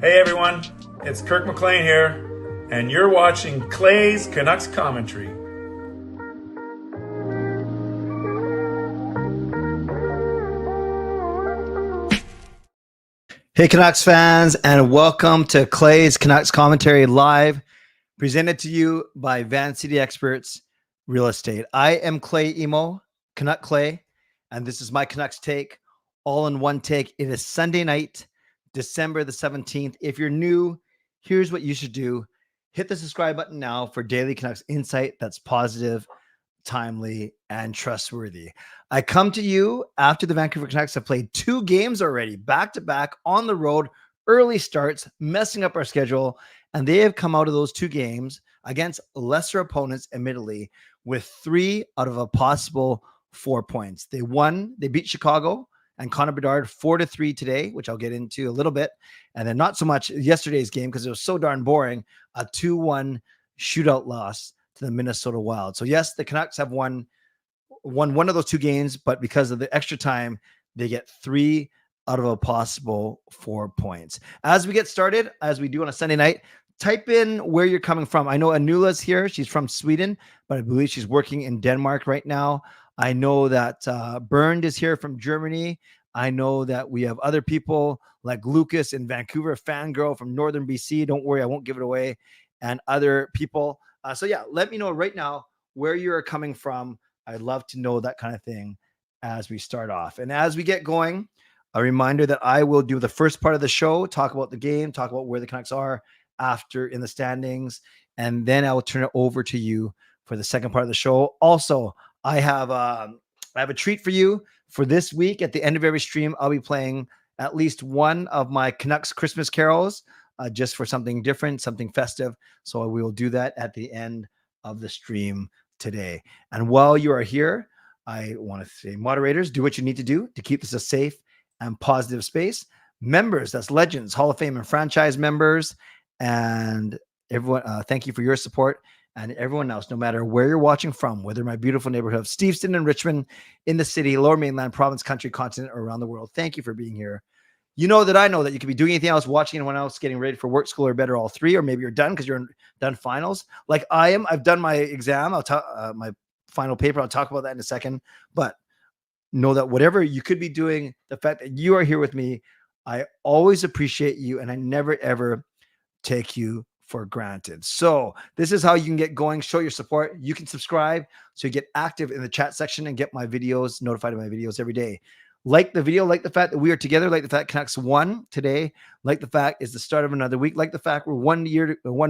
Hey everyone, it's Kirk McLean here, and you're watching Clay's Canucks Commentary. Hey Canucks fans, and welcome to Clay's Canucks Commentary Live, presented to you by Van City Experts Real Estate. I am Clay Emo, Canuck Clay, and this is my Canucks take, all in one take. It is Sunday night, December the 17th. If you're new, here's what you should do. Hit the subscribe button now for daily Canucks insight that's positive, timely, and trustworthy. I come to you after the Vancouver Canucks have played 2 games already, back-to-back on the road, early starts, messing up our schedule, and they have come out of those 2 games against lesser opponents, admittedly, with 3 out of a possible 4 points. They beat Chicago and Connor Bedard 4-3 today, which I'll get into a little bit, and then not so much yesterday's game because it was so darn boring, a 2-1 shootout loss to the Minnesota Wild. So yes, the Canucks have won one of those 2 games, but because of the extra time, they get 3 out of a possible 4 points. As we get started, as we do on a Sunday night, type in where you're coming from. I know Anula's here. She's from Sweden, but I believe she's working in Denmark right now. I know that Bernd is here from Germany. I know that we have other people like Lucas in Vancouver, Fangirl from Northern BC. Don't worry, I won't give it away. And other people. So yeah, let me know right now where you're coming from. I'd love to know that kind of thing as we start off. And as we get going, a reminder that I will do the first part of the show, talk about the game, talk about where the Canucks are after in the standings, and then I will turn it over to you for the second part of the show. Also, I have a treat for you for this week. At the end of every stream, I'll be playing at least one of my Canucks Christmas carols, just for something different, something festive. So we will do that at the end of the stream today. And while you are here, I want to say, moderators, do what you need to do to keep this a safe and positive space. Members, that's legends, Hall of Fame and franchise members, and everyone, thank you for your support. And everyone else, no matter where you're watching from, whether my beautiful neighborhood of Steveston and Richmond, in the city, Lower Mainland, province, country, continent, or around the world, thank you for being here. You know that I know that you could be doing anything else, watching anyone else, getting ready for work, school, or better, all 3, or maybe you're done because you're done finals. Like I am. I've done my exam. I'll talk my final paper. I'll talk about that in a second. But know that whatever you could be doing, the fact that you are here with me, I always appreciate you, and I never ever take you for granted. So this is how you can get going, show your support. You can subscribe so you get active in the chat section and get my videos, notified of my videos every day. Like the video, like the fact that we are together, like the fact Canucks won today, like the fact is the start of another week, like the fact we're 1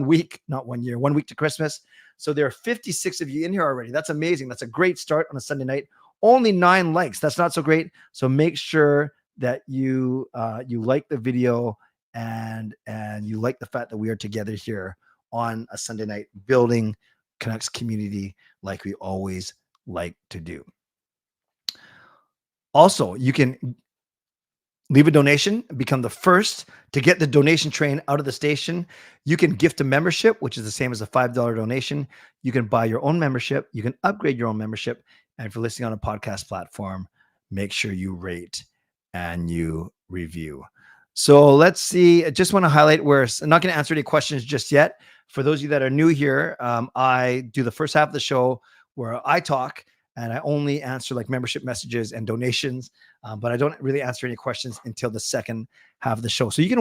week to Christmas. So there are 56 of you in here already. That's amazing. That's a great start on a Sunday night. Only 9 likes. That's not so great. So make sure that you like the video and you like the fact that we are together here on a Sunday night, building Canucks community like we always like to do. Also, you can leave a donation, become the first to get the donation train out of the station. You can gift a membership, which is the same as a $5 donation. You can buy your own membership. You can upgrade your own membership. And if you're listening on a podcast platform, make sure you rate and you review. So let's see. I just want to highlight where I'm not going to answer any questions just yet. For those of you that are new here, I do the first half of the show where I talk, and I only answer like membership messages and donations, but I don't really answer any questions until the second half of the show. So you can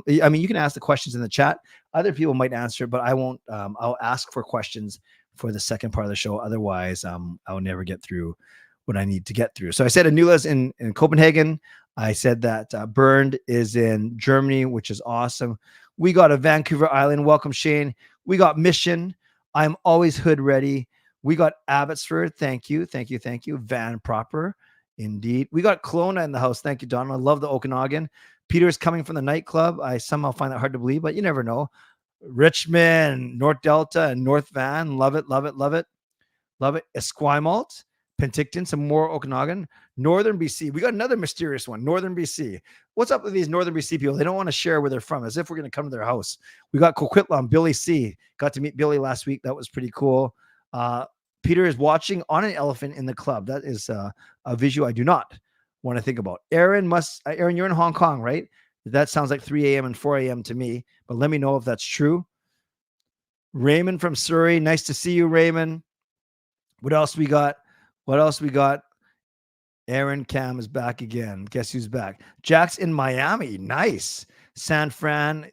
you can ask the questions in the chat. Other people might answer, but I won't. I'll ask for questions for the second part of the show. Otherwise, I'll never get through what I need to get through. So I said Anula's in Copenhagen. I said that Bernd is in Germany, which is awesome. We got a Vancouver Island. Welcome, Shane. We got Mission. I'm always hood ready. We got Abbotsford. Thank you. Thank you. Thank you. Van Proper. Indeed. We got Kelowna in the house. Thank you, Don. I love the Okanagan. Peter's coming from the nightclub. I somehow find that hard to believe, but you never know. Richmond, North Delta, and North Van. Love it. Love it. Love it. Love it. Esquimalt, Penticton, some more Okanagan. Northern BC. We got another mysterious one. Northern BC. What's up with these Northern BC people? They don't want to share where they're from, as if we're going to come to their house. We got Coquitlam, Billy C. Got to meet Billy last week. That was pretty cool. Peter is watching on an elephant in the club. That is a visual I do not want to think about. Aaron, you're in Hong Kong, right? That sounds like 3 a.m. and 4 a.m. to me, but let me know if that's true. Raymond from Surrey. Nice to see you, Raymond. What else we got? What else we got? Aaron Cam is back again. Guess who's back? Jack's in Miami. Nice. San Fran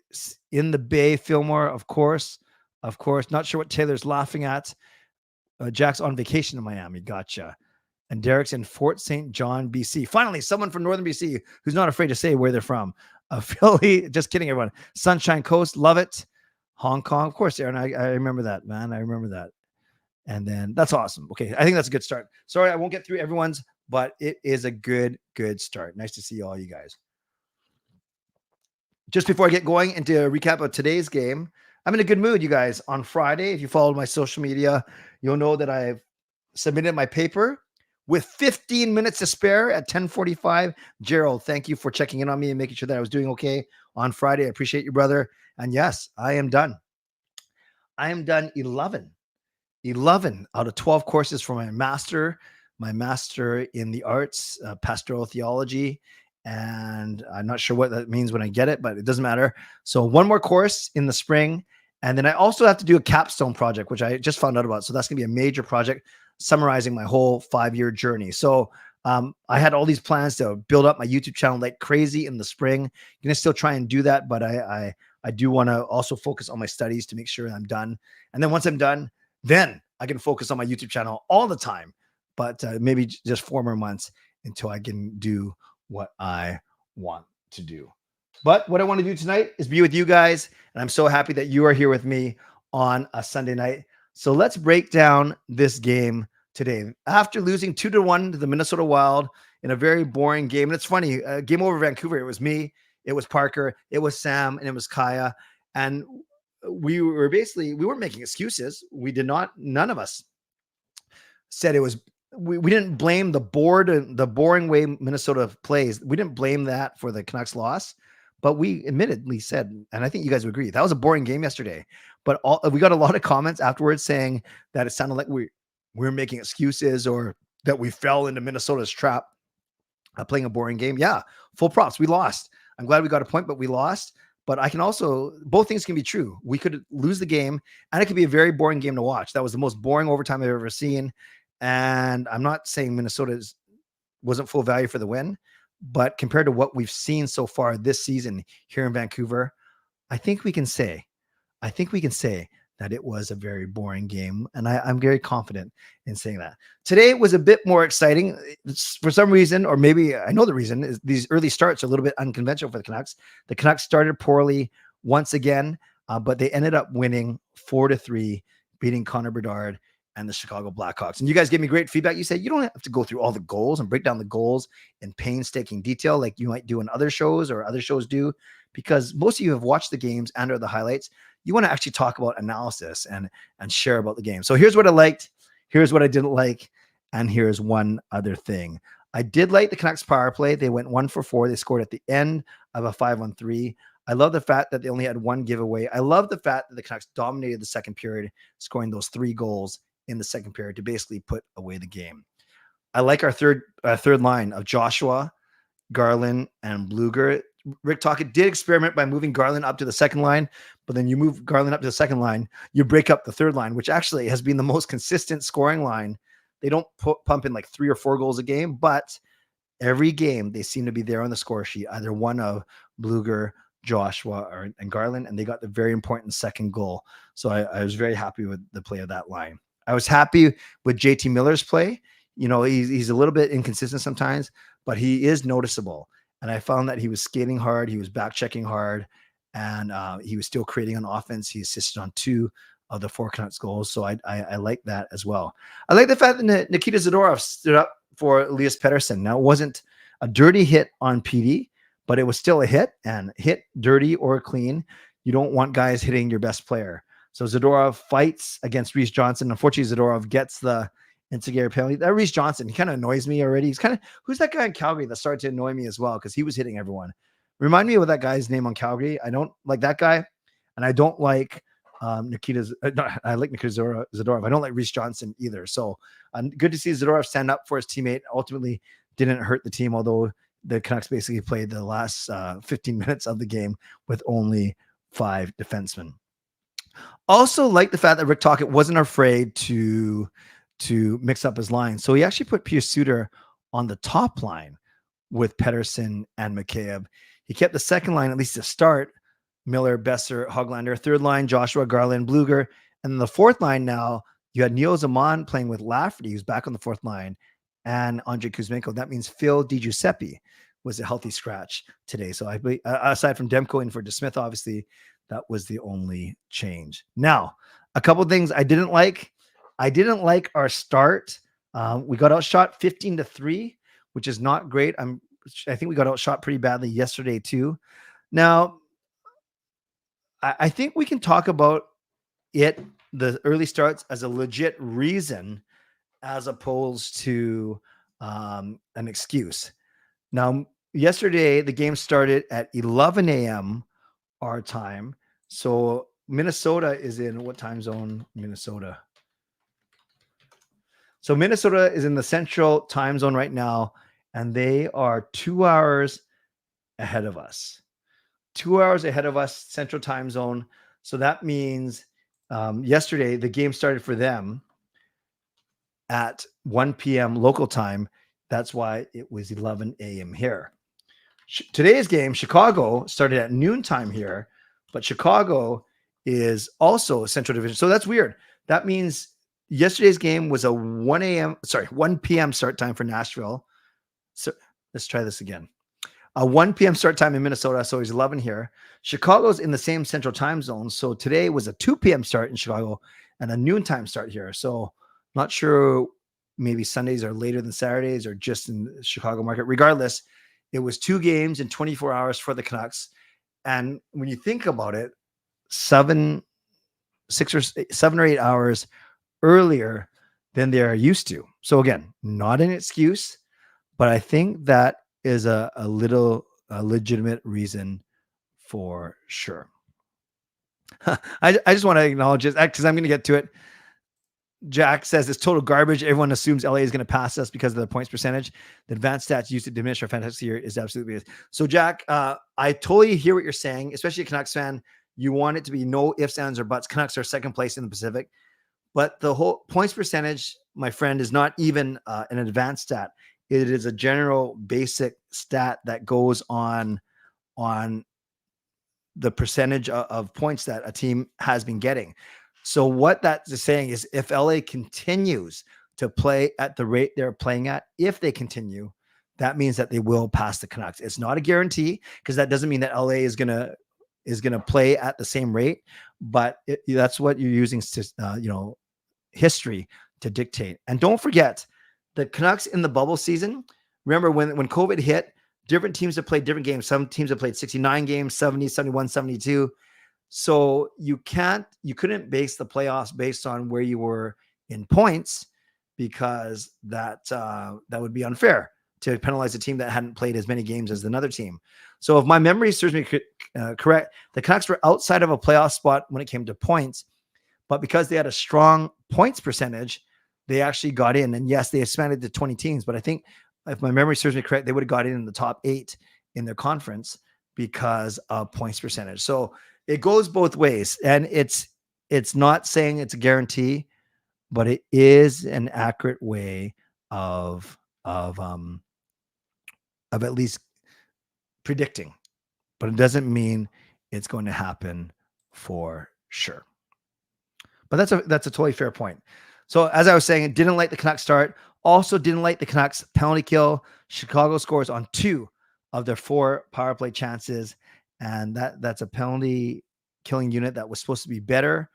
in the Bay. Fillmore, of course. Of course. Not sure what Taylor's laughing at. Jack's on vacation in Miami. Gotcha. And Derek's in Fort St. John, BC. Finally, someone from Northern BC who's not afraid to say where they're from. Philly. Just kidding, everyone. Sunshine Coast. Love it. Hong Kong. Of course, Aaron. I remember that, man. I remember that. And then that's awesome. Okay. I think that's a good start. Sorry, I won't get through everyone's, but it is a good start. Nice to see all you guys. Just before I get going into a recap of today's game, I'm in a good mood, you guys. On Friday, if you followed my social media, you'll know that I've submitted my paper with 15 minutes to spare at 10:45. Gerald, thank you for checking in on me and making sure that I was doing okay on Friday. I appreciate you, brother. And yes, I am done. I am done 11 out of 12 courses for my master in the arts, pastoral theology. And I'm not sure what that means when I get it, but it doesn't matter. So one more course in the spring. And then I also have to do a capstone project, which I just found out about. So that's going to be a major project summarizing my whole 5-year journey. So I had all these plans to build up my YouTube channel like crazy in the spring. I'm going to still try and do that, but I do want to also focus on my studies to make sure I'm done. And then once I'm done, then I can focus on my YouTube channel all the time, but maybe just 4 more months until I can do what I want to do. But what I want to do tonight is be with you guys. And I'm so happy that you are here with me on a Sunday night. So let's break down this game today. After losing 2-1 to the Minnesota Wild in a very boring game. And it's funny, game over Vancouver, it was me, it was Parker, it was Sam, and it was Kaya. And we weren't making excuses. None of us said it was, we didn't blame the boring way Minnesota plays. We didn't blame that for the Canucks loss, but we admittedly said, and I think you guys would agree, that was a boring game yesterday. But we got a lot of comments afterwards saying that it sounded like we're making excuses or that we fell into Minnesota's trap playing a boring game. Yeah, full props. We lost. I'm glad we got a point, but we lost. But I can also, both things can be true. We could lose the game and it could be a very boring game to watch. That was the most boring overtime I've ever seen. And I'm not saying Minnesota wasn't full value for the win, but compared to what we've seen so far this season here in Vancouver, I think we can say that it was a very boring game. And I'm very confident in saying that. Today was a bit more exciting for some reason, or maybe I know the reason is these early starts are a little bit unconventional for the Canucks. The Canucks started poorly once again, but they ended up winning 4-3, beating Connor Bedard and the Chicago Blackhawks. And you guys gave me great feedback. You said you don't have to go through all the goals and break down the goals in painstaking detail like you might do in other shows or other shows do, because most of you have watched the games and or the highlights. You want to actually talk about analysis and share about the game. So here's what I liked, here's what I didn't like, and here's one other thing. I did like the Canucks power play. They went 1 for 4. They scored at the end of a 5-on-3. I love the fact that they only had one giveaway. I love the fact that the Canucks dominated the second period, scoring those 3 goals in the second period to basically put away the game. I like our third line of Joshua, Garland, and Bluger. Rick Tocchet did experiment by moving Garland up to the second line, but then you move Garland up to the second line, you break up the third line, which actually has been the most consistent scoring line. They don't pump in like 3 or 4 goals a game, but every game they seem to be there on the score sheet, either one of Bluger, Joshua, and Garland, and they got the very important second goal. So I was very happy with the play of that line. I was happy with JT Miller's play. You know, he's a little bit inconsistent sometimes, but he is noticeable. And I found that he was skating hard. He was back checking hard, and he was still creating on offense. He assisted on 2 of the 4 Canucks goals. So I like that as well. I like the fact that Nikita Zadorov stood up for Elias Pettersson. Now, it wasn't a dirty hit on PD, but it was still a hit, and hit dirty or clean. You don't want guys hitting your best player. So Zadorov fights against Reese Johnson. Unfortunately, Zadorov gets the instigator penalty. That Reese Johnson, he kind of annoys me already. He's kind of, who's that guy in Calgary that started to annoy me as well? Because he was hitting everyone. Remind me of that guy's name on Calgary. I don't like that guy. And I don't like I like Nikita Zadorov. I don't like Reese Johnson either. So good to see Zadorov stand up for his teammate. Ultimately didn't hurt the team, although the Canucks basically played the last 15 minutes of the game with only 5 defensemen. Also, like the fact that Rick Tocchet wasn't afraid to mix up his line. So he actually put Pius Suter on the top line with Pettersson and McCabe. He kept the second line, at least to start, Miller, Besser, Hoglander. Third line, Joshua, Garland, Bluger. And then the fourth line now, you had Neil Zaman playing with Lafferty, who's back on the fourth line, and Andrei Kuzmenko. That means Phil DiGiuseppe was a healthy scratch today. So I believe, aside from Demko and for DeSmith, obviously, that was the only change. Now, a couple of things I didn't like. I didn't like our start. We got outshot 15-3, which is not great. I think we got outshot pretty badly yesterday too. Now, I think we can talk about the early starts, as a legit reason, as opposed to an excuse. Now, yesterday the game started at 11 a.m. our time. So Minnesota is in what time zone? Minnesota. So Minnesota is in the central time zone right now, and they are 2 hours ahead of us. 2 hours ahead of us, central time zone. So that means yesterday the game started for them at 1 p.m. local time. That's why it was 11 a.m. here. Today's game, Chicago, started at noontime here, but Chicago is also Central Division. So that's weird. That means yesterday's game was a 1 p.m. start time for Nashville. So let's try this again. A 1 p.m. start time in Minnesota, so it's 11 here. Chicago's in the same central time zone, so today was a 2 p.m. start in Chicago and a noontime start here. So not sure, maybe Sundays are later than Saturdays or just in the Chicago market. Regardless, it was 2 games in 24 hours for the Canucks. And when you think about it, 7 or 8 hours earlier than they are used to. So again, not an excuse, but I think that is a legitimate reason for sure. I just want to acknowledge it because I'm going to get to it. Jack says it's total garbage. Everyone assumes LA is going to pass us because of the points percentage. The advanced stats used to diminish our fantasy year is absolutely. So Jack, I totally hear what you're saying, especially a Canucks fan. You want it to be no ifs, ands, or buts. Canucks are second place in the Pacific, but the whole points percentage, my friend, is not even an advanced stat. It is a general basic stat that goes on the percentage of points that a team has been getting. So what that's saying is if LA continues to play at the rate they're playing at, if they continue, that means that they will pass the Canucks. It's not a guarantee because that doesn't mean that LA is gonna play at the same rate, but that's what you're using to, history to dictate. And don't forget, the Canucks in the bubble season, remember when COVID hit, different teams have played different games. Some teams have played 69 games, 70, 71, 72. So you couldn't base the playoffs based on where you were in points because that would be unfair to penalize a team that hadn't played as many games as another team. So if my memory serves me correct, the Canucks were outside of a playoff spot when it came to points, but because they had a strong points percentage, they actually got in. And yes, they expanded to 20 teams, but I think if my memory serves me correct, they would have got in the top 8 in their conference because of points percentage. So it goes both ways, and it's not saying it's a guarantee, but it is an accurate way of at least predicting, but it doesn't mean it's going to happen for sure. But that's a totally fair point. So as I was saying, it didn't like the Canucks start. Also didn't like the Canucks penalty kill. Chicago scores on 2 of their 4 power play chances. And that's a penalty killing unit that was supposed to be better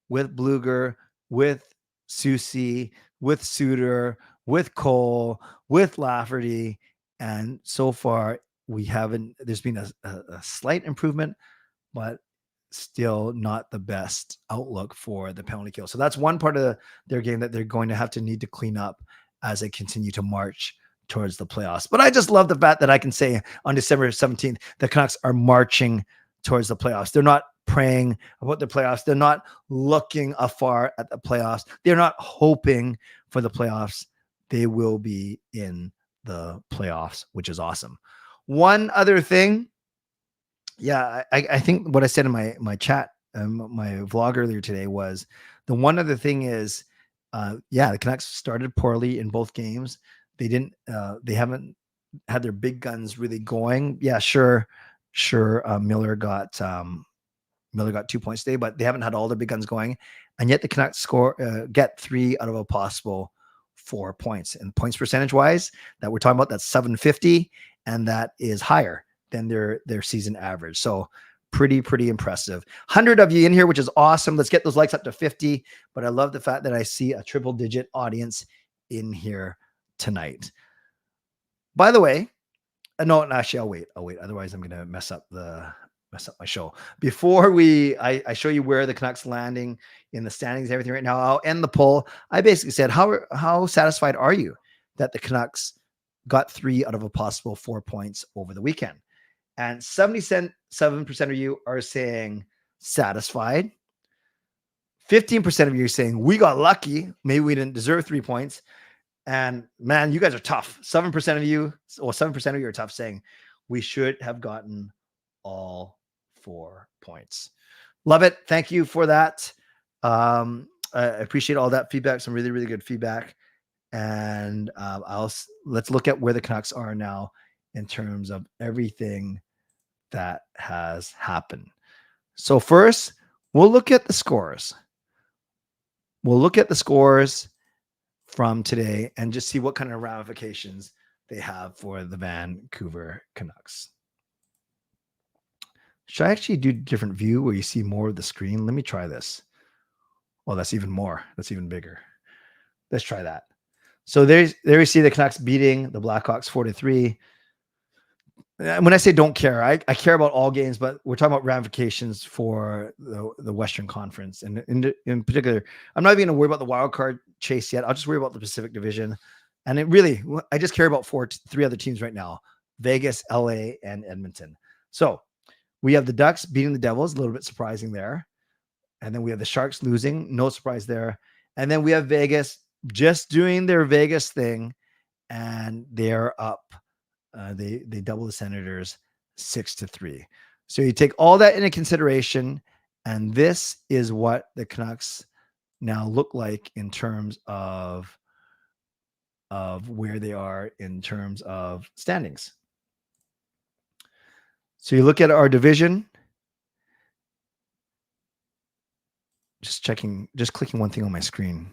with Bluger, with Susie, with Suter, with Cole, with Lafferty. And so far there's been a slight improvement, but still not the best outlook for the penalty kill. So that's one part of their game that they're going to need to clean up as they continue to march towards the playoffs. But I just love the fact that I can say on December 17th, the Canucks are marching towards the playoffs. They're not praying about the playoffs. They're not looking afar at the playoffs. They're not hoping for the playoffs. They will be in the playoffs, which is awesome. One other thing, I think what I said in my chat, my vlog earlier today was the one other thing is, the Canucks started poorly in both games. They haven't had their big guns really going. Yeah, sure. Miller got 2 points today, but they haven't had all their big guns going, and yet the Canucks get 3 out of a possible 4 points. And points percentage wise, that we're talking about, that's 750, and that is higher than their season average. So pretty impressive. 100 of you in here, which is awesome. Let's get those likes up to 50. But I love the fact that I see a triple digit audience in here tonight. By the way, no, actually, I'll wait. Otherwise, I'm going to mess up my show. Before I show you where the Canucks landing in the standings, everything right now, I'll end the poll. I basically said, how satisfied are you that the Canucks got 3 out of a possible 4 points over the weekend? And 77% of you are saying satisfied. 15% of you are saying we got lucky. Maybe we didn't deserve 3 points. And man, you guys are tough. 7% of you are tough, saying we should have gotten all 4 points. Love it. Thank you for that. I appreciate all that feedback. Some really, really good feedback. And let's look at where the Canucks are now in terms of everything that has happened. So first, we'll look at the scores. We'll look at the scores from today and just see what kind of ramifications they have for the Vancouver Canucks. Should I actually do a different view where you see more of the screen? Let me try this. Oh, that's even more. That's even bigger. Let's try that. So there you see the Canucks beating the Blackhawks 4-3. When I say don't care, I care about all games, but we're talking about ramifications for the Western Conference. And in particular, I'm not even going to worry about the wild card chase yet. I'll just worry about the Pacific Division. And I just care about 3 other teams right now: Vegas, LA, and Edmonton. So we have the Ducks beating the Devils, a little bit surprising there. And then we have the Sharks losing, no surprise there. And then we have Vegas just doing their Vegas thing, and they're up. They double the Senators 6-3. So you take all that into consideration, and this is what the Canucks now look like in terms of where they are in terms of standings. So you look at our division. Just clicking one thing on my screen.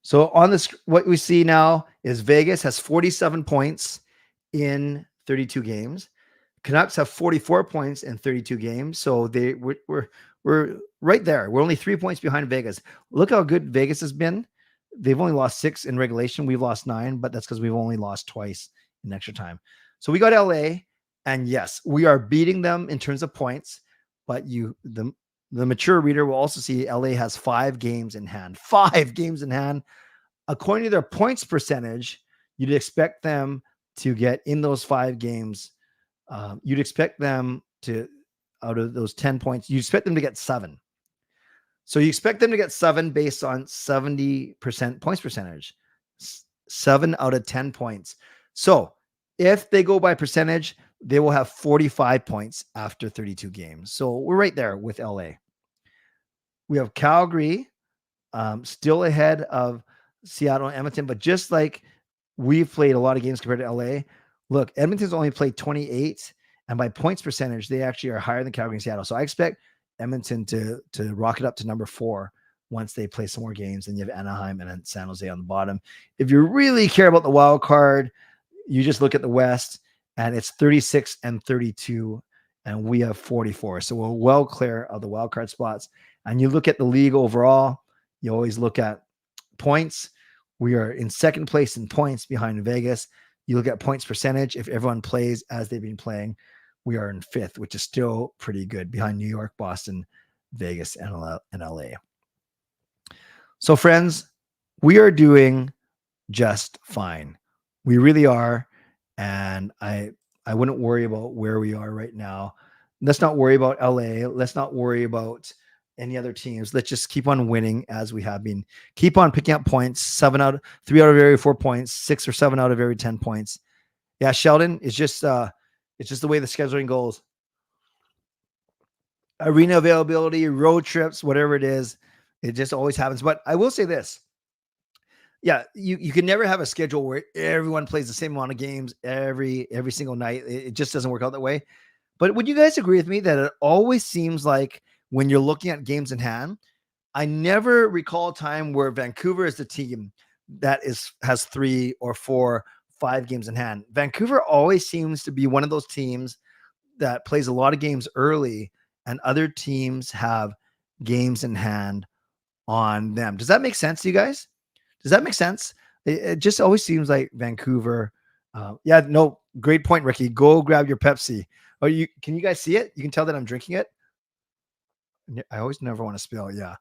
So on this, what we see now is Vegas has 47 points in 32 games. Canucks have 44 points in 32 games. So we're right there. We're only 3 points behind Vegas. Look how good Vegas has been. They've only lost 6 in regulation. We've lost 9, but that's because we've only lost twice in extra time. So we got LA, and yes, we are beating them in terms of points, but the mature reader will also see LA has 5 games in hand. 5 games in hand. According to their points percentage, you'd expect them to get in those 5 games. You'd expect them to, out of those 10 points, you expect them to get 7. So you expect them to get 7 based on 70% points percentage. 7 out of 10 points. So if they go by percentage, they will have 45 points after 32 games. So we're right there with LA. We have Calgary still ahead of Seattle and Edmonton, but just like we've played a lot of games compared to LA, look, Edmonton's only played 28, and by points percentage, they actually are higher than Calgary and Seattle. So I expect Edmonton to rocket up to number 4 once they play some more games. And you have Anaheim and then San Jose on the bottom. If you really care about the wild card, you just look at the West, and it's 36 and 32, and we have 44. So we're well clear of the wild card spots. And you look at the league overall, you always look at points. We are in second place in points behind Vegas. You look at points percentage. If everyone plays as they've been playing, we are in 5th, which is still pretty good behind New York, Boston, Vegas, and LA. So friends, we are doing just fine. We really are. And I wouldn't worry about where we are right now. Let's not worry about LA. Let's not worry about any other teams. Let's just keep on winning as we have been. Keep on picking up points. 3 out of every 4 points, 6 or 7 out of every 10 points. Yeah, Sheldon, it's just the way the scheduling goes. Arena availability, road trips, whatever it is, it just always happens. But I will say this. Yeah, you can never have a schedule where everyone plays the same amount of games every single night. It just doesn't work out that way. But would you guys agree with me that it always seems like when you're looking at games in hand, I never recall a time where Vancouver is the team that has 3 or 4, 5 games in hand. Vancouver always seems to be one of those teams that plays a lot of games early and other teams have games in hand on them. Does that make sense to you guys? Does that make sense? It just always seems like Vancouver. Yeah, no, great point, Ricky. Go grab your Pepsi. Oh, can you guys see it? You can tell that I'm drinking it. I always never want to spill. Yeah.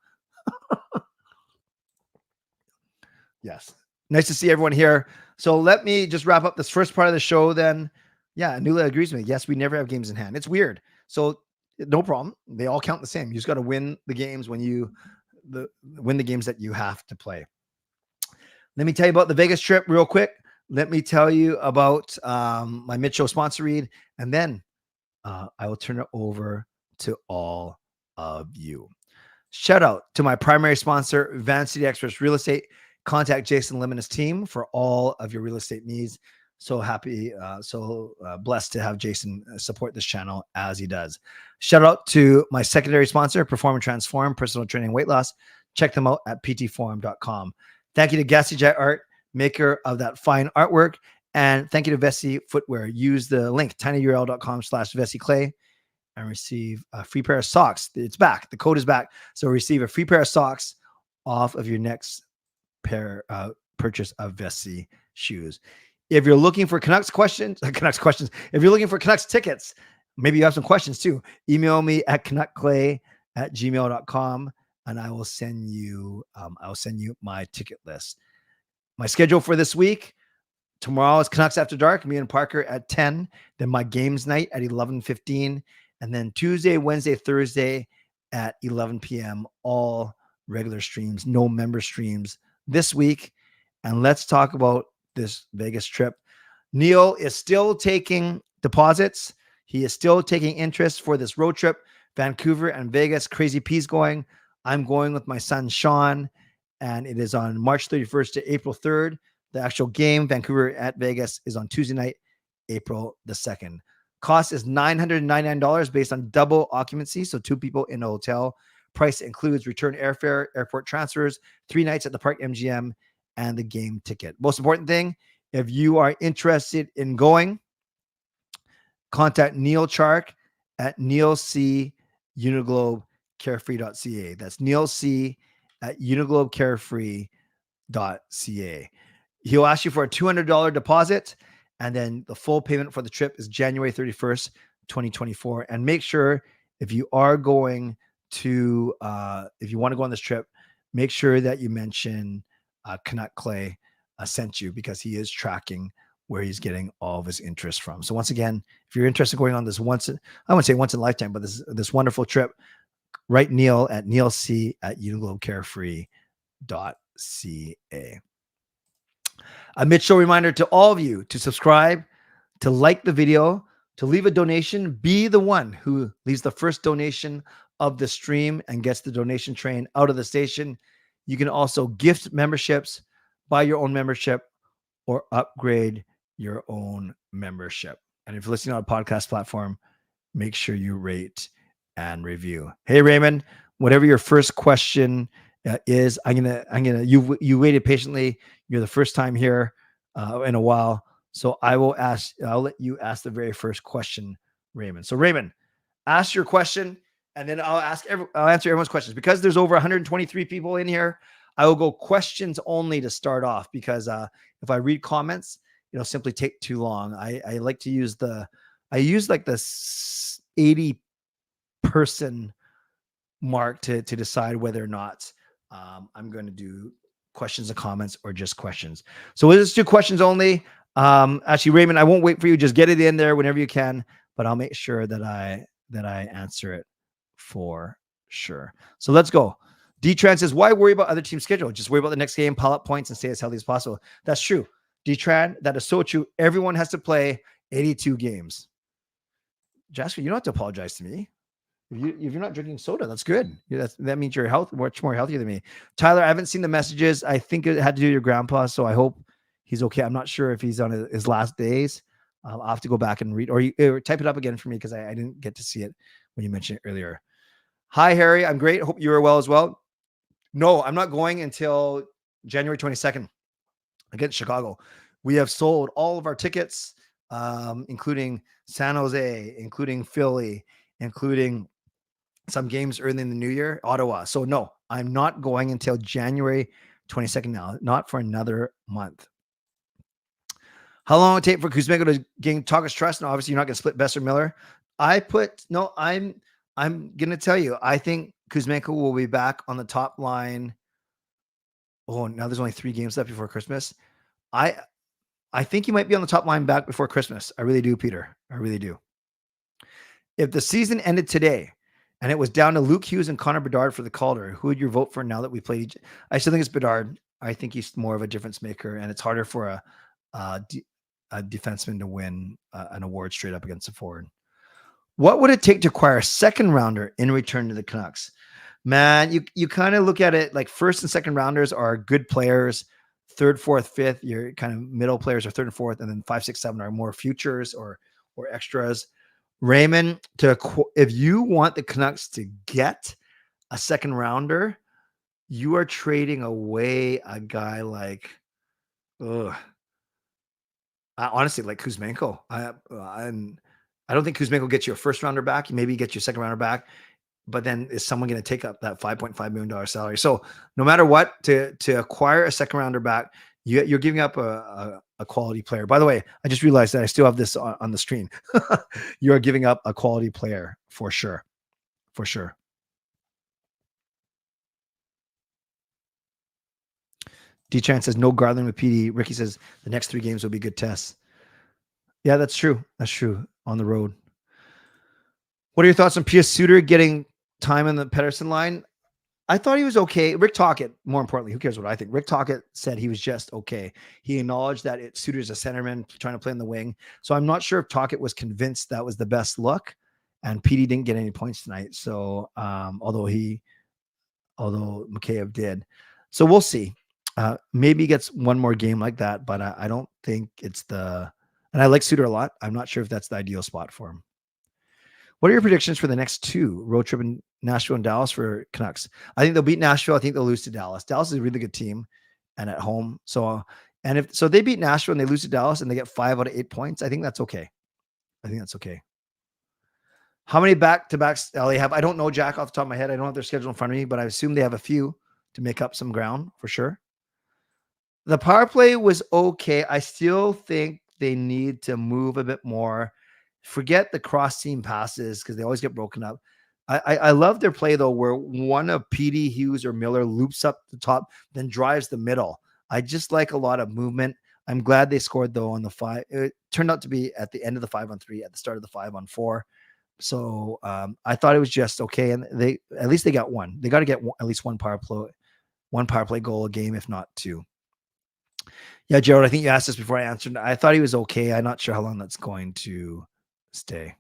Yes. Nice to see everyone here. So let me just wrap up this first part of the show then. Yeah, Nula agrees with me. Yes, we never have games in hand. It's weird. So no problem. They all count the same. You just got to win the games when you win the games that you have to play. Let me tell you about the Vegas trip real quick. Let me tell you about my mid-show sponsor read, and then I will turn it over to all of you. Shout out to my primary sponsor, Van City Experts Real Estate. Contact Jason Lim and his team for all of your real estate needs. So happy, blessed to have Jason support this channel as he does. Shout out to my secondary sponsor, Perform and Transform, personal training and weight loss. Check them out at ptforum.com. Thank you to Gassy Jet Art, maker of that fine artwork. And thank you to Vessi Footwear. Use the link, tinyurl.com/VessiClay and receive a free pair of socks. It's back. The code is back. So receive a free pair of socks off of your next pair purchase of Vessi shoes. If you're looking for Canucks questions, if you're looking for Canucks tickets, maybe you have some questions too, email me at canuckclay@gmail.com and I will send you my ticket list. My schedule for this week: tomorrow is Canucks After Dark, me and Parker at 10, then my games night at 11:15, and then Tuesday, Wednesday, Thursday at 11 p.m. all regular streams, no member streams this week. And let's talk about this Vegas trip. Neal is still taking deposits. He is still taking interest for this road trip. Vancouver and Vegas. Crazy P's going. I'm going with my son, Sean, and it is on March 31st to April 3rd. The actual game, Vancouver at Vegas, is on Tuesday night, April the 2nd. Cost is $999 based on double occupancy, so 2 people in a hotel. Price includes return airfare, airport transfers, 3 nights at the Park MGM, and the game ticket. Most important thing, if you are interested in going, contact Neal Chark at nealc@uniglobecarefree.ca. That's nealc@uniglobecarefree.ca. He'll ask you for a $200 deposit, and then the full payment for the trip is January 31st, 2024. And make sure if you are going to, if you want to go on this trip, make sure that you mention Canuck Clay sent you, because he is tracking where he's getting all of his interest from. So once again, if you're interested in going on this I wouldn't say once in a lifetime, but this wonderful trip, write Neal at nealc@uniglobecarefree.ca. A mid-show reminder to all of you to subscribe, to like the video, to leave a donation. Be the one who leaves the first donation of the stream and gets the donation train out of the station. You can also gift memberships, buy your own membership, or upgrade your own membership. And if you're listening on a podcast platform, make sure you rate and review. Hey, Raymond, whatever your first question is, you waited patiently. You're the first time here in a while. So I'll let you ask the very first question, Raymond. So Raymond, ask your question, and then I'll answer everyone's questions. Because there's over 123 people in here, I will go questions only to start off, because if I read comments, it'll simply take too long. I like to use I use like the 80 person mark to decide whether or not I'm going to do questions and comments or just questions. So we'll just do questions only. Actually, Raymond, I won't wait for you. Just get it in there whenever you can, but I'll make sure that I that I answer it for sure. So let's go. D-Tran says, why worry about other teams' schedule? Just worry about the next game, pile up points, and stay as healthy as possible. That's true. D-Tran, that is so true. Everyone has to play 82 games. Jasper, you don't have to apologize to me. If you're not drinking soda, that's good. That means you're much more healthier than me. Tyler, I haven't seen the messages. I think it had to do with your grandpa, so I hope he's okay. I'm not sure if he's on his last days. I'll have to go back and read, or type it up again for me because I didn't get to see it when you mentioned it earlier. Hi, Harry. I'm great. Hope you are well as well. No, I'm not going until January 22nd against Chicago. We have sold all of our tickets, including San Jose, including Philly, including some games early in the new year, Ottawa. So no, I'm not going until January 22nd now, not for another month. How long will it take for Kuzmenko to gain Talker's trust? And obviously you're not going to split Besser Miller. I'm going to tell you, I think Kuzmenko will be back on the top line. Oh, now there's only 3 games left before Christmas. I think he might be on the top line back before Christmas. I really do, Peter. I really do. If the season ended today and it was down to Luke Hughes and Connor Bedard for the Calder, who would you vote for now that we played? I still think it's Bedard. I think he's more of a difference maker, and it's harder for a defenseman to win an award straight up against a forward. What would it take to acquire a second rounder in return to the Canucks? Man, you kind of look at it like first and second rounders are good players. Third, fourth, fifth, your kind of middle players are third and fourth, and then 5, 6, 7 are more futures or extras. Raymond, if you want the Canucks to get a second rounder, you are trading away a guy like, honestly, like Kuzmenko. I don't think Kuzmenko gets you a first rounder back. Maybe get your second rounder back, but then is someone going to take up that $5.5 million salary? So no matter what, to acquire a second rounder back, you're giving up a quality player. By the way, I just realized that I still have this on the screen. You are giving up a quality player for sure. For sure. D-Chan says no Garland with PD. Ricky says the next 3 games will be good tests. Yeah, that's true. That's true. On the road. What are your thoughts on Pius Suter getting time in the Pettersson line? I thought he was okay. Rick Tocchet, more importantly, who cares what I think? Rick Tocchet said he was just okay. He acknowledged that Suter's a centerman trying to play in the wing. So I'm not sure if Tocchet was convinced that was the best look, and PD didn't get any points tonight. So although Mikheyev did. So we'll see. Maybe he gets one more game like that, but I don't think it's and I like Suter a lot. I'm not sure if that's the ideal spot for him. What are your predictions for the next 2 road trip in Nashville and Dallas for Canucks? I think they'll beat Nashville. I think they'll lose to Dallas. Dallas is a really good team and at home. So, and if they beat Nashville and they lose to Dallas and they get 5 out of 8 points, I think that's okay. How many back-to-backs LA have? I don't know, Jack, off the top of my head. I don't have their schedule in front of me, but I assume they have a few to make up some ground for sure. The power play was okay. I still think they need to move a bit more. Forget the cross-seam passes because they always get broken up. I love their play, though, where one of PD, Hughes, or Miller loops up the top, then drives the middle. I just like a lot of movement. I'm glad they scored, though, on the 5. It turned out to be at the end of the 5-on-3, at the start of the 5-on-4. So I thought it was just okay. And at least they got one. They got to get at least one power play goal a game, if not 2. Yeah, Gerald, I think you asked this before I answered. I thought he was okay. I'm not sure how long that's going to stay.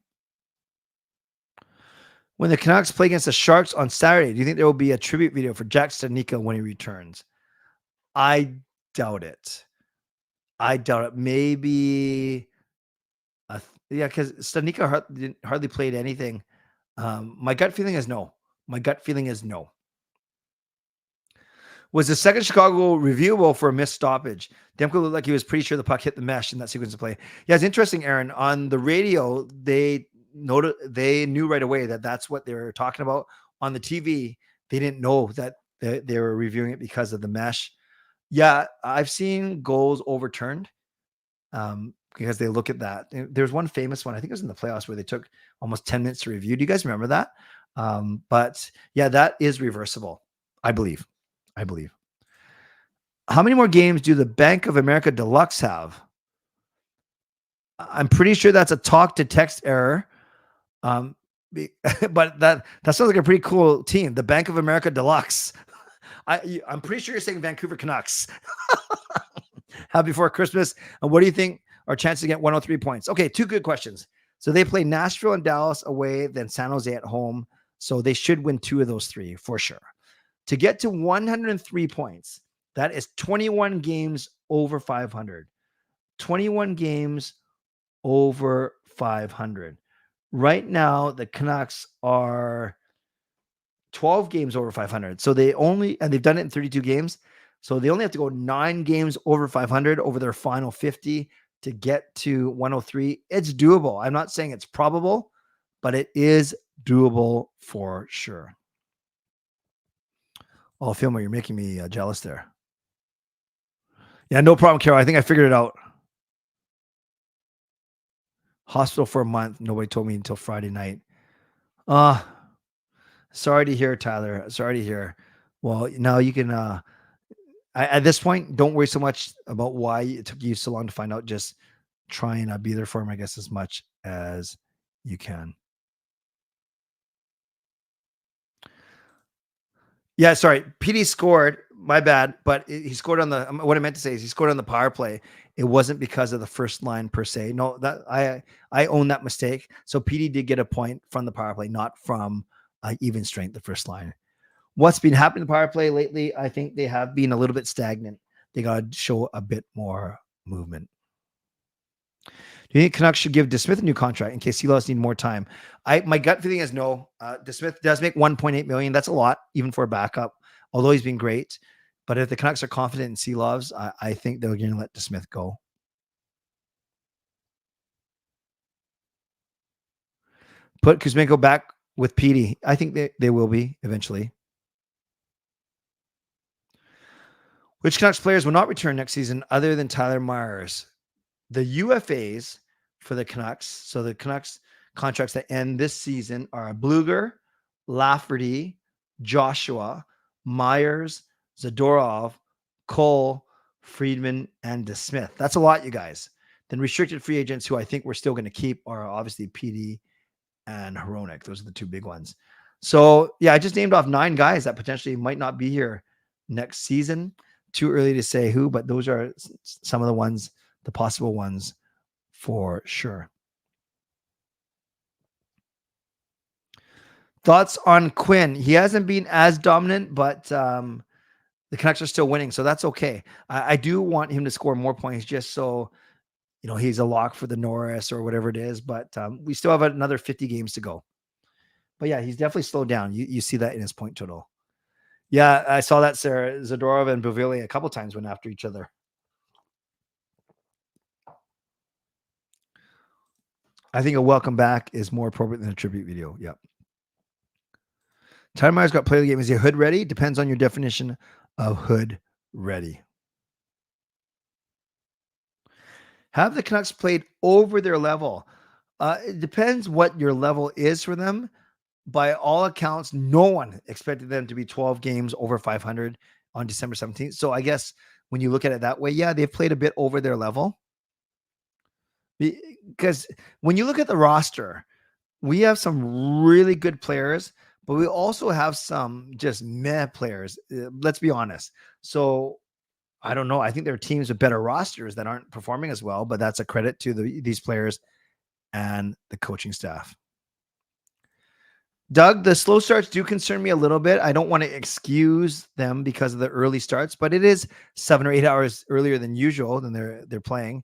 When the Canucks play against the Sharks on Saturday, do you think there will be a tribute video for Jack Studnicka when he returns? I doubt it. Maybe, because Studnicka hardly played anything. My gut feeling is no. Was the second Chicago goal reviewable for a missed stoppage? Demko looked like he was pretty sure the puck hit the mesh in that sequence of play. Yeah, it's interesting, Aaron. On the radio, they knew right away that that's what they were talking about. On the TV, they didn't know that they were reviewing it because of the mesh. Yeah, I've seen goals overturned because they look at that. There's one famous one, I think it was in the playoffs, where they took almost 10 minutes to review. Do you guys remember that? But yeah, that is reversible, I believe. How many more games do the Bank of America Deluxe have? I'm pretty sure that's a talk to text error. But that sounds like a pretty cool team. The Bank of America Deluxe. I'm pretty sure you're saying Vancouver Canucks. Have before Christmas. And what do you think our chances to get 103 points? Okay, two good questions. So they play Nashville and Dallas away, then San Jose at home. So they should win 2 of those 3 for sure. To get to 103 points, that is 21 games over 500. 21 games over 500. Right now, the Canucks are 12 games over 500. So they've done it in 32 games. So they only have to go 9 games over 500 over their final 50 to get to 103. It's doable. I'm not saying it's probable, but it is doable for sure. Oh, Filmer, you're making me jealous there. Yeah, no problem, Carol. I think I figured it out. Hospital for a month. Nobody told me until Friday night. Sorry to hear, Tyler. Sorry to hear. Well, now you can... at this point, don't worry so much about why it took you so long to find out. Just try and be there for him, I guess, as much as you can. Yeah, sorry. PD scored. My bad. But he scored on the... What I meant to say is he scored on the power play. It wasn't because of the first line per se. No, that I own that mistake. So PD did get a point from the power play, not from even strength, the first line. What's been happening in the power play lately, I think they have been a little bit stagnant. They got to show a bit more movement. Do you think Canucks should give DeSmith a new contract in case Sealaws need more time? My gut feeling is no. DeSmith does make $1.8 million. That's a lot, even for a backup, although he's been great. But if the Canucks are confident in Sealaws, I think they're going to let DeSmith go. Put Kuzmenko back with Petey. I think they will be eventually. Which Canucks players will not return next season other than Tyler Myers? The UFAs for the Canucks, so the Canucks contracts that end this season are Bluger, Lafferty, Joshua, Myers, Zadorov, Cole, Friedman, and DeSmith. That's a lot, you guys. Then restricted free agents who I think we're still going to keep are obviously PD and Hronek. Those are the 2 big ones. So, yeah, I just named off 9 guys that potentially might not be here next season. Too early to say who, but those are some of the ones, the possible ones for sure. Thoughts on Quinn? He hasn't been as dominant, but the Canucks are still winning, so that's okay. I do want him to score more points just so, he's a lock for the Norris or whatever it is, but we still have another 50 games to go. But yeah, he's definitely slowed down. You see that in his point total. Yeah, I saw that, Sarah. Zadorov and Bovili a couple times went after each other. I think a welcome back is more appropriate than a tribute video. Yep. Tyler Myers got play of the game. Is he hood ready? Depends on your definition of hood ready. Have the Canucks played over their level? It depends what your level is for them. By all accounts, no one expected them to be 12 games over 500 on December 17th. So I guess when you look at it that way, yeah, they've played a bit over their level. Because when you look at the roster, we have some really good players, but we also have some just meh players. Let's be honest. So I don't know. I think there are teams with better rosters that aren't performing as well, but that's a credit to these players and the coaching staff. Doug, the slow starts do concern me a little bit. I don't want to excuse them because of the early starts, but it is 7 or 8 hours earlier than usual than they're playing.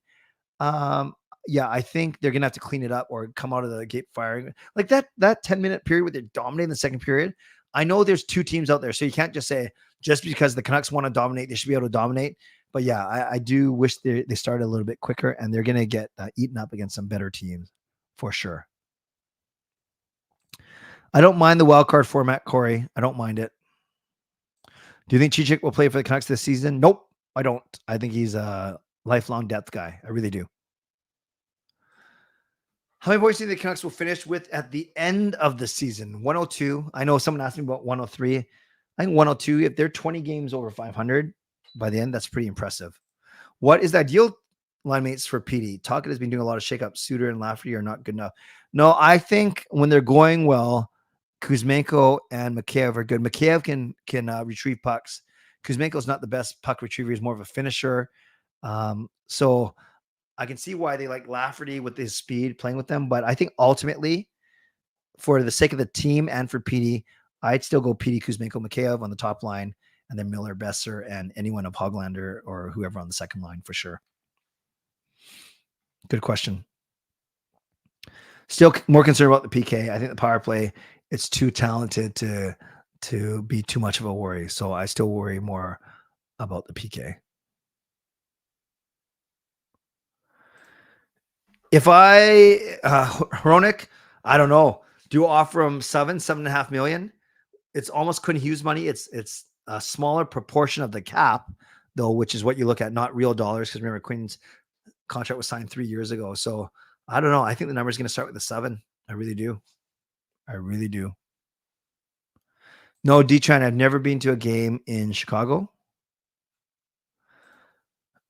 Yeah, I think they're gonna have to clean it up or come out of the gate firing. Like that 10-minute period where they're dominating the second period. I know there's 2 teams out there, so you can't just say just because the Canucks want to dominate, they should be able to dominate. But yeah, I do wish they started a little bit quicker, and they're gonna get eaten up against some better teams for sure. I don't mind the wild card format, Corey. I don't mind it. Do you think Chichik will play for the Canucks this season? Nope, I don't. I think he's a lifelong depth guy. I really do. How many points do you think the Canucks will finish with at the end of the season? 102. I know someone asked me about 103. I think 102. If they're 20 games over 500 by the end, that's pretty impressive. What is the ideal line mates for PD? Tocchet has been doing a lot of shakeups. Suter and Lafferty are not good enough. No, I think when they're going well, Kuzmenko and Mikheyev are good. Mikheyev can retrieve pucks. Kuzmenko's not the best puck retriever; he's more of a finisher. So I can see why they like Lafferty with his speed playing with them. But I think ultimately, for the sake of the team and for PD, I'd still go PD, Kuzmenko, Mikheyev on the top line, and then Miller, Besser, and anyone of Hoglander or whoever on the second line for sure. Good question. Still more concerned about the PK. I think the power play, it's too talented to be too much of a worry. So I still worry more about the PK. If I Hronik, I don't know. Do offer him 7.5 million? It's almost Quinn Hughes money. It's a smaller proportion of the cap, though, which is what you look at, not real dollars. Because remember, Quinn's contract was signed 3 years ago. So I don't know. I think the number is going to start with a 7. I really do. I really do. No, D-Tran, I've never been to a game in Chicago.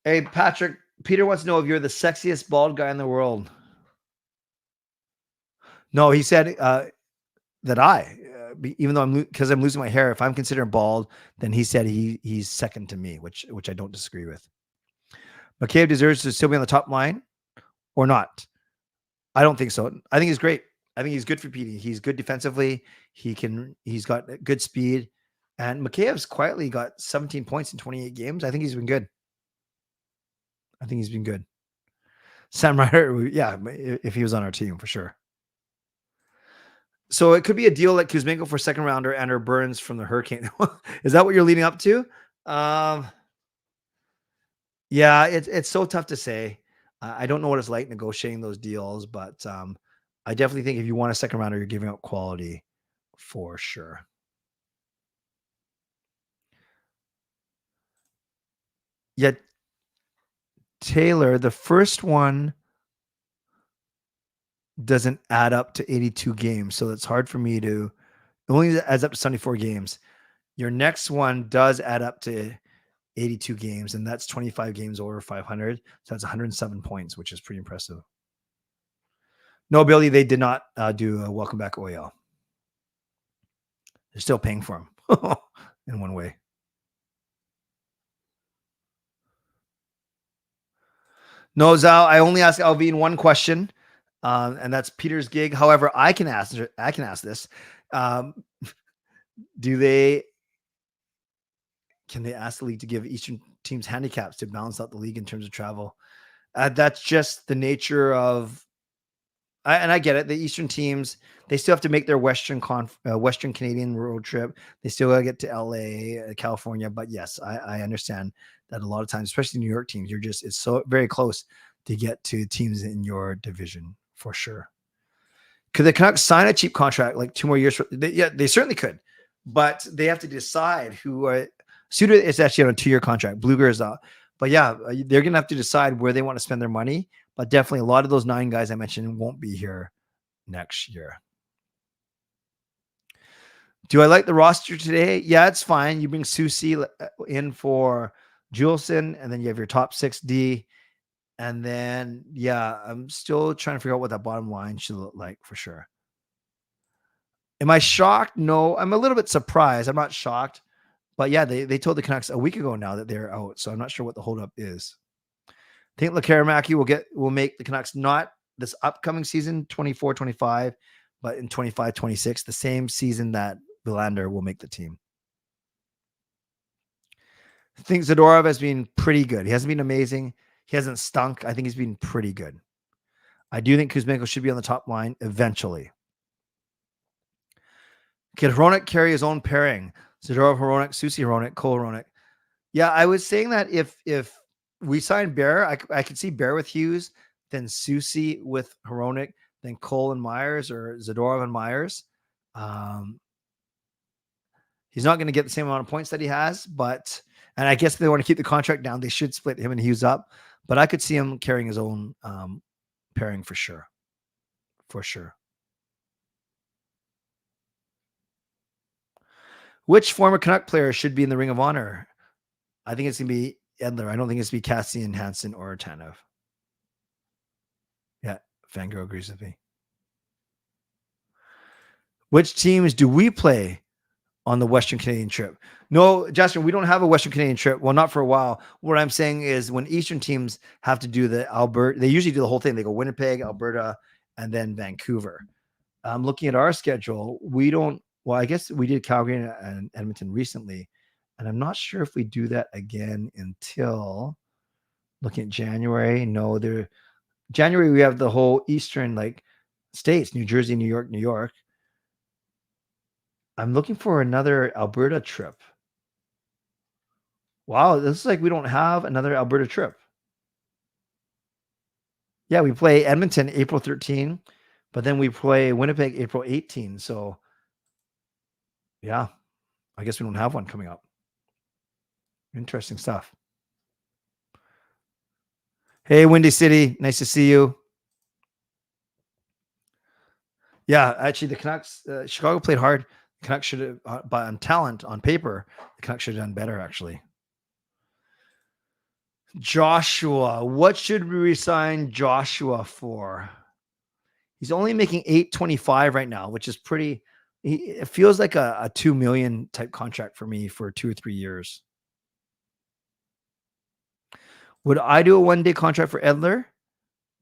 Hey, Patrick, Peter wants to know if you're the sexiest bald guy in the world. No, he said that even though I'm losing my hair, if I'm considered bald, then he said he's second to me, which I don't disagree with. Mikheyev deserves to still be on the top line or not. I don't think so. I think he's great. I think he's good for PD. He's good defensively. He's got good speed. And Mikheyev's quietly got 17 points in 28 games. I think he's been good. Sam Ryder, yeah, if he was on our team, for sure. So it could be a deal like Kuzmenko for second rounder and or Burns from the Hurricane. Is that what you're leading up to? Yeah, it's so tough to say. I don't know what it's like negotiating those deals, but I definitely think if you want a second rounder, you're giving up quality for sure. Yet Taylor, the first one doesn't add up to 82 games, so it's hard for me to. It only adds up to 74 games. Your next one does add up to 82 games, and that's 25 games over 500. So that's 107 points, which is pretty impressive. No, Billy, they did not do a welcome back OEL. They're still paying for him in one way. No, Zal, I only ask Alvin one question, and that's Peter's gig. However, I can ask this. Can they ask the league to give Eastern teams handicaps to balance out the league in terms of travel? That's just the nature of, and I get it. The Eastern teams, they still have to make their Western Canadian road trip. They still got to get to LA, California. But yes, I understand that a lot of times, especially New York teams, it's so very close to get to teams in your division for sure. Could the Canucks sign a cheap contract like 2 more years? Yeah, they certainly could, but they have to decide who. Suter is actually on a 2-year contract. Blueger is out. But yeah, they're going to have to decide where they want to spend their money. But definitely a lot of those 9 guys I mentioned won't be here next year. Do I like the roster today? Yeah, it's fine. You bring Susie in for Juleson, and then you have your top 6D. And then, yeah, I'm still trying to figure out what that bottom line should look like for sure. Am I shocked? No, I'm a little bit surprised. I'm not shocked. But yeah, they told the Canucks a week ago now that they're out. So I'm not sure what the holdup is. I think Lekaramaki will make the Canucks not this upcoming season, 24-25, but in 25-26, the same season that Villander will make the team. I think Zadorov has been pretty good. He hasn't been amazing. He hasn't stunk. I think he's been pretty good. I do think Kuzmenko should be on the top line eventually. Can Hronik carry his own pairing? Zadorov, Hronik, Susie Hronik, Cole Hronik. Yeah, I was saying that if we signed Bear, I could see Bear with Hughes, then Susie with Hronik, then Cole and Myers, or Zadorov and Myers. He's not going to get the same amount of points that he has, but and I guess if they want to keep the contract down, they should split him and Hughes up. But I could see him carrying his own pairing for sure. For sure. Which former Canuck player should be in the Ring of Honor? I think it's going to be Edler. I don't think it's going to be Cassian, Hansen, or Tanev. Yeah, Fangirl agrees with me. Which teams do we play on the Western Canadian trip? No, Justin, we don't have a Western Canadian trip. Well, not for a while. What I'm saying is when Eastern teams have to do the Alberta, they usually do the whole thing. They go Winnipeg, Alberta, and then Vancouver. I'm looking at our schedule. We don't, well, I guess we did Calgary and Edmonton recently. And I'm not sure if we do that again until looking at January. No, January, we have the whole Eastern like states, New Jersey, New York, New York. I'm looking for another Alberta trip. Wow, this is like we don't have another Alberta trip. Yeah, we play Edmonton April 13, but then we play Winnipeg April 18. So yeah, I guess we don't have one coming up. Interesting stuff. Hey, Windy City, nice to see you. Yeah, actually, the Canucks, Chicago played hard. The Canucks should have, but on talent, on paper, the Canucks should have done better, actually. Joshua, what should we resign Joshua for? He's only making $825 right now, which is pretty. It feels like a $2 million type contract for me for 2 or 3 years. Would I do a 1-day contract for Edler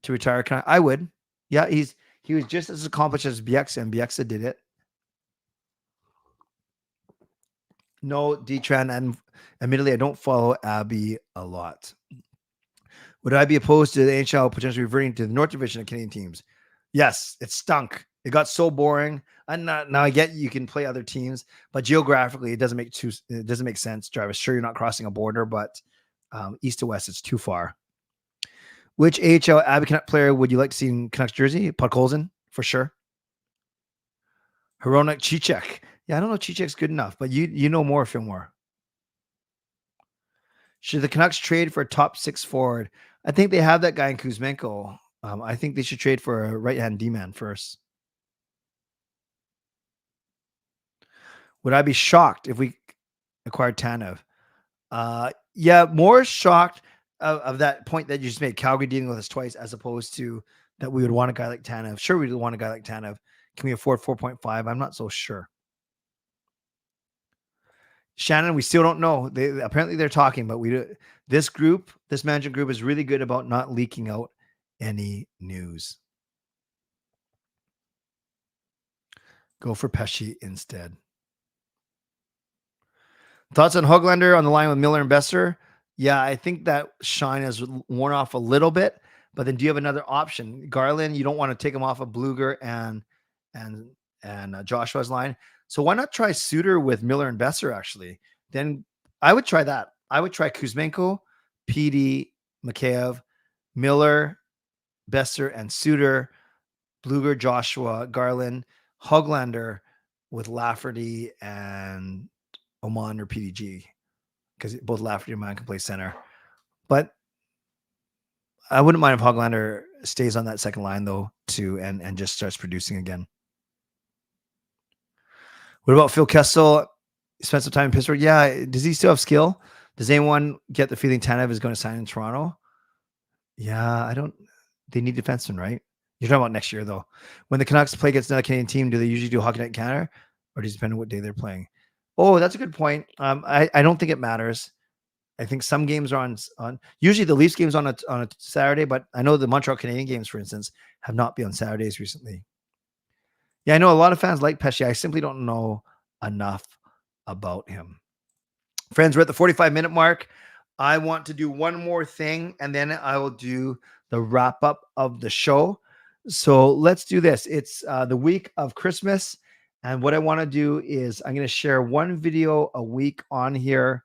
to retire? I would. Yeah, he was just as accomplished as Bieksa, and Bieksa did it. No, Detran, and admittedly, I don't follow Abby a lot. Would I be opposed to the NHL potentially reverting to the North Division of Canadian teams? Yes, it stunk. It got so boring. And now I get you can play other teams, but geographically, it doesn't make sense. Travis, sure, you're not crossing a border, but east to west, it's too far. Which AHL Abbey Canuck player would you like to see in Canucks jersey? Podkolzin, for sure. Hronek Cicek. Yeah, I don't know if Cicek's good enough, but you know more, Fillmore. Should the Canucks trade for a top 6 forward? I think they have that guy in Kuzmenko. I think they should trade for a right-hand D-man first. Would I be shocked if we acquired Tanev? Yeah, more shocked of that point that you just made. Calgary dealing with us twice, as opposed to that we would want a guy like Tanev. Sure, we would want a guy like Tanev. Can we afford 4.5? I'm not so sure. Shannon, we still don't know. Apparently they're talking, but this management group is really good about not leaking out any news. Go for Pesci instead. Thoughts on Höglander on the line with Miller and Besser? Yeah, I think that shine has worn off a little bit, but then do you have another option? Garland, you don't want to take him off of Bluger and Joshua's line. So why not try Suter with Miller and Besser, actually? Then I would try that. I would try Kuzmenko, PD, Mikheyev, Miller, Besser, and Suter, Bluger, Joshua, Garland, Höglander with Lafferty and Oman or PDG, because both Lafferty and Oman can play center. But I wouldn't mind if Höglander stays on that second line, though, too, and just starts producing again. What about Phil Kessel? Spent some time in Pittsburgh. Yeah. Does he still have skill? Does anyone get the feeling Tanev is going to sign in Toronto? Yeah, they need defensemen, right? You're talking about next year, though. When the Canucks play against another Canadian team, do they usually do Hockey Night in Canada, or does it depend on what day they're playing? Oh, that's a good point. I don't think it matters. I think some games are on usually the Leafs games on a Saturday, but I know the Montreal Canadian games, for instance, have not been on Saturdays recently. Yeah, I know a lot of fans like Pesci. I simply don't know enough about him. Friends, we're at the 45-minute mark. I want to do one more thing, and then I will do the wrap-up of the show. So let's do this. It's the week of Christmas, and what I want to do is I'm going to share one video a week on here.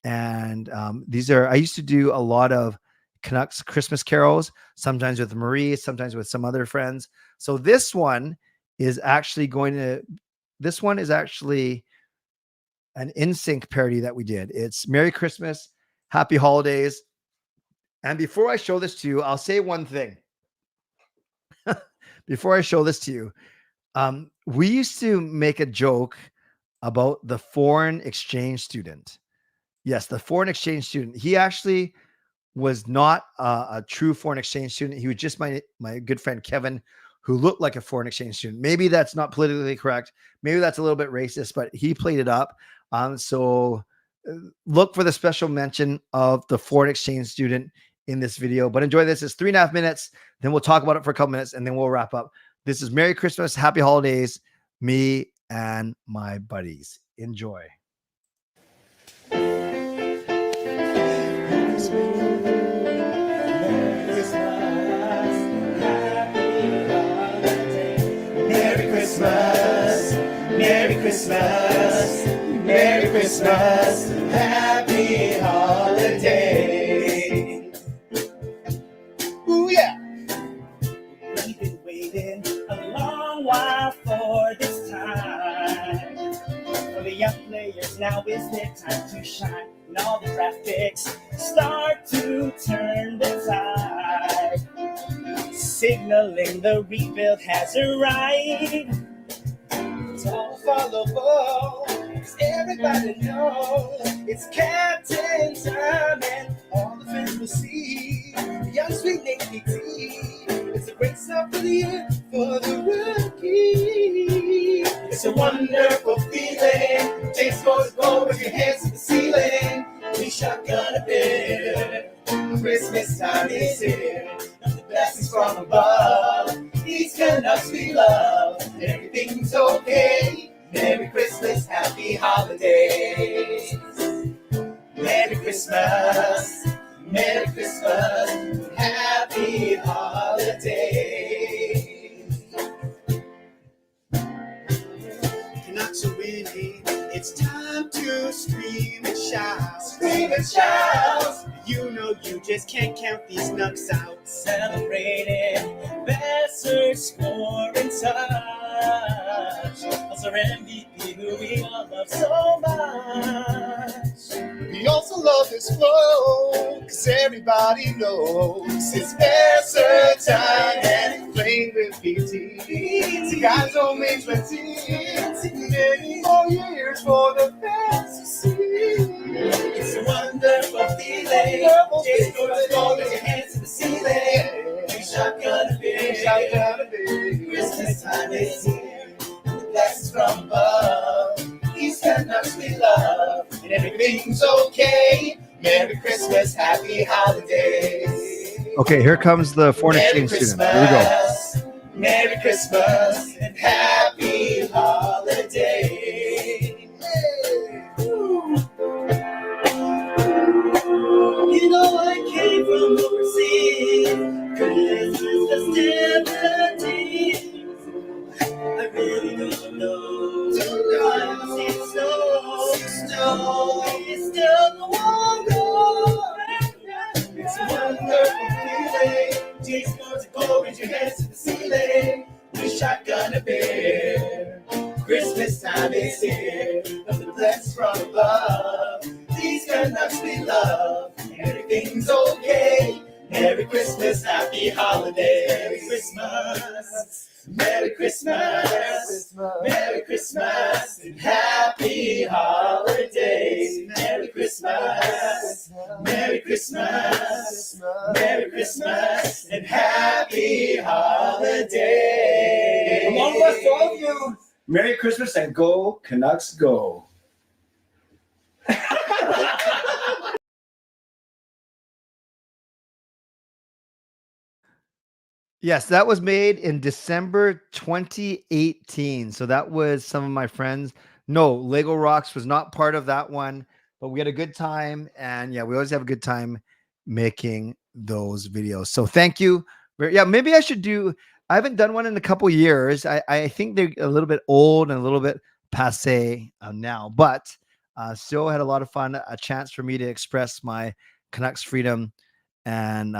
And I used to do a lot of Canucks Christmas carols, sometimes with Marie, sometimes with some other friends. So this one is actually an NSYNC parody that we did. It's Merry Christmas, Happy Holidays. And before I show this to you, I'll say one thing. Before I show this to you, we used to make a joke about the foreign exchange student. Yes, the foreign exchange student. He actually was not a true foreign exchange student. He was just my good friend Kevin, who looked like a foreign exchange student. Maybe that's not politically correct. Maybe that's a little bit racist, but he played it up. So look for the special mention of the foreign exchange student in this video. But enjoy this. It's 3.5 minutes. Then we'll talk about it for a couple minutes, and then we'll wrap up. This is Merry Christmas, Happy Holidays, me and my buddies. Enjoy. Merry Christmas, Merry Christmas, Merry Christmas, Happy Holiday. Ooh, yeah. We've been waiting a long while for this time. For the young players, now is their time to shine. And all the graphics start to turn the tide. Signaling the rebuild has arrived. It's all followable, 'cause everybody knows it's captain time, and all the fans will see the young sweet Navy team. It's a great start for the year for the rookie. It's a wonderful feeling. Take scores, go with your hands to the ceiling. We shotgun a bit. Christmas time is here. The blessings from above. These Canucks we love. Everything's okay. Merry Christmas, Happy Holidays. Merry Christmas, Merry Christmas, Happy Holidays. Canucks are winning. It's time to scream and shout. Scream and shout. You know you just can't count these Nucks out. Celebrating Besser scoring touch. Also MVP who we all love so much. We also love this flow, 'cause everybody knows it's Besser time and playing with BT. The guys only 20. Many more years for the fans to see. It's a wonderful feeling. Just go to go with your hands to the ceiling. We shotgun a bit. Christmas time is here. The blessings from above. These Canucks we love. And everything's okay. Merry Christmas, Happy Holidays. Okay, here comes the foreign exchange student. Here we go. Merry Christmas and Happy Holiday. You know I came from overseas. Christmas just stability. I really don't know. I've seen snow. It's still the wonder. It's a wonderful feeling. Take scores and go raise your hands to the ceiling. We shotgun a beer. Christmas time is here. Of the blessings from above. These Canucks we love. Everything's okay. Merry Christmas, Happy Holidays. Merry Christmas. Merry Christmas. Merry Christmas and Happy Holidays. Merry Christmas. Merry Christmas. Merry Christmas and Happy Holidays. Along with all of you, Merry Christmas and go Canucks go. Yes, that was made in December 2018. So that was some of my friends. No, Lego Rocks was not part of that one, but we had a good time. And yeah, we always have a good time making those videos. So thank you. Yeah, maybe I should do, I haven't done one in a couple years. I think they're a little bit old and a little bit passe now, but still had a lot of fun, a chance for me to express my Canucks freedom. And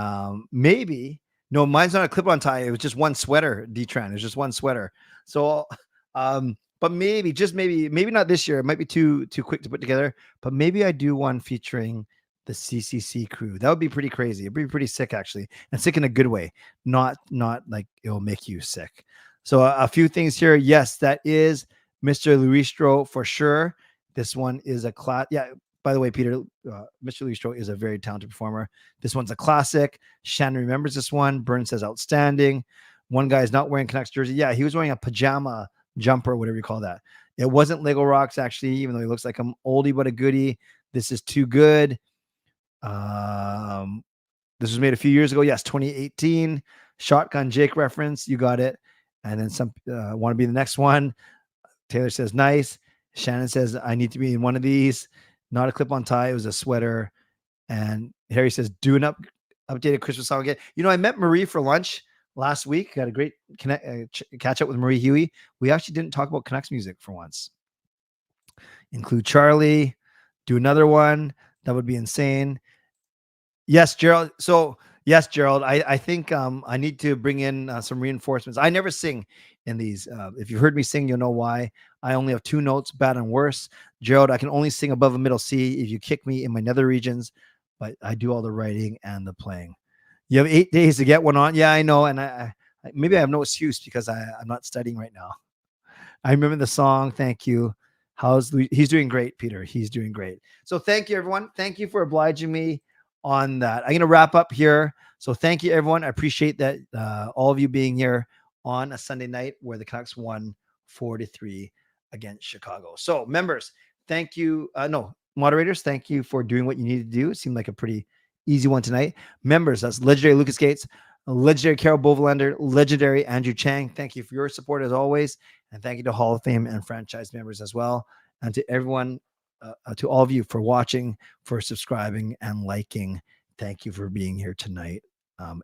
maybe, no, mine's not a clip-on tie. It was just one sweater, D-Tran. It was just one sweater. So, but maybe, just maybe not this year. It might be too quick to put together, but maybe I do one featuring the CCC crew. That would be pretty crazy. It'd be pretty sick, actually, and sick in a good way, not like it'll make you sick. So a few things here. Yes, that is Mr. Luistro for sure. This one is a class. Yeah. By the way, Peter, Mr. Luistro is a very talented performer. This one's a classic. Shannon remembers this one. Burns says outstanding. one guy is not wearing Canucks jersey. Yeah, he was wearing a pajama jumper, whatever you call that. It wasn't Lego Rocks, actually, even though he looks like an oldie but a goodie. This is too good. This was made a few years ago. Yes, 2018. Shotgun Jake reference. You got it. And then some want to be the next one. Taylor says, nice. Shannon says, I need to be in one of these. Not a clip-on tie. It was a sweater. And Harry says, do an updated Christmas song again. You know, I met Marie for lunch last week. Got a great catch up with Marie Huey. We actually didn't talk about Canucks music for once. Include Charlie. Do another one. That would be insane. Yes, Gerald. So yes, Gerald, I think I need to bring in some reinforcements. I never sing in these. If you've heard me sing, you'll know why. I only have 2 notes, bad and worse. Gerald, I can only sing above a middle C if you kick me in my nether regions, but I do all the writing and the playing. You have 8 days to get one on. Yeah, I know. And I maybe I have no excuse because I'm not studying right now. I remember the song. Thank you. He's doing great, Peter. He's doing great. So thank you, everyone. Thank you for obliging me on that. I'm going to wrap up here. So thank you, everyone. I appreciate that all of you being here on a Sunday night where the Canucks won 4-3 against Chicago. So members, thank you. Moderators, thank you for doing what you need to do. It seemed like a pretty easy one tonight. Members, that's legendary Lucas Gates, legendary Carol Bovelander, legendary Andrew Chang. Thank you for your support as always. And thank you to Hall of Fame and franchise members as well. And to everyone, to all of you for watching, for subscribing and liking. Thank you for being here tonight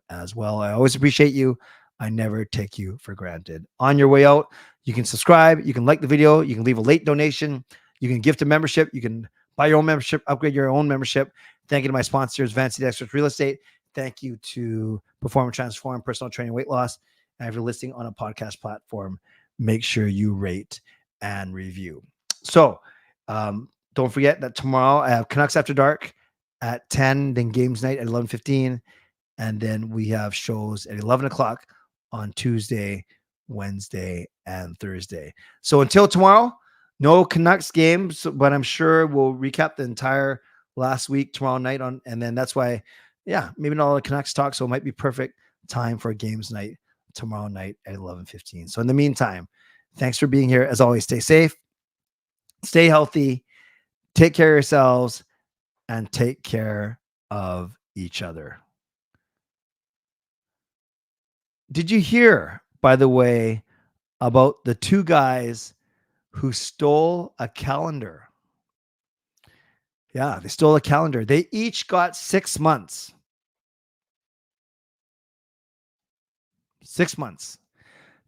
as well. I always appreciate you. I never take you for granted. On your way out, you can subscribe, you can like the video, you can leave a late donation, you can gift a membership, you can buy your own membership, upgrade your own membership. Thank you to my sponsors, Van City Experts Real Estate. Thank you to Perform and Transform Personal Training Weight Loss. And if you're listening on a podcast platform, make sure you rate and review. So don't forget that tomorrow I have Canucks After Dark at 10, then games night at 11:15. And then we have shows at 11 o'clock on Tuesday, Wednesday, and Thursday. So until tomorrow, no Canucks games, but I'm sure we'll recap the entire last week tomorrow night and then that's why, maybe not all the Canucks talk. So it might be perfect time for a games night tomorrow night at 11:15. So in the meantime, thanks for being here. As always, stay safe, stay healthy, take care of yourselves, and take care of each other. Did you hear, by the way, about the 2 guys who stole a calendar? Yeah, they stole a calendar. They each got 6 months. 6 months.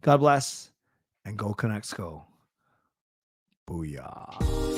God bless, and go Canucks go. Booyah.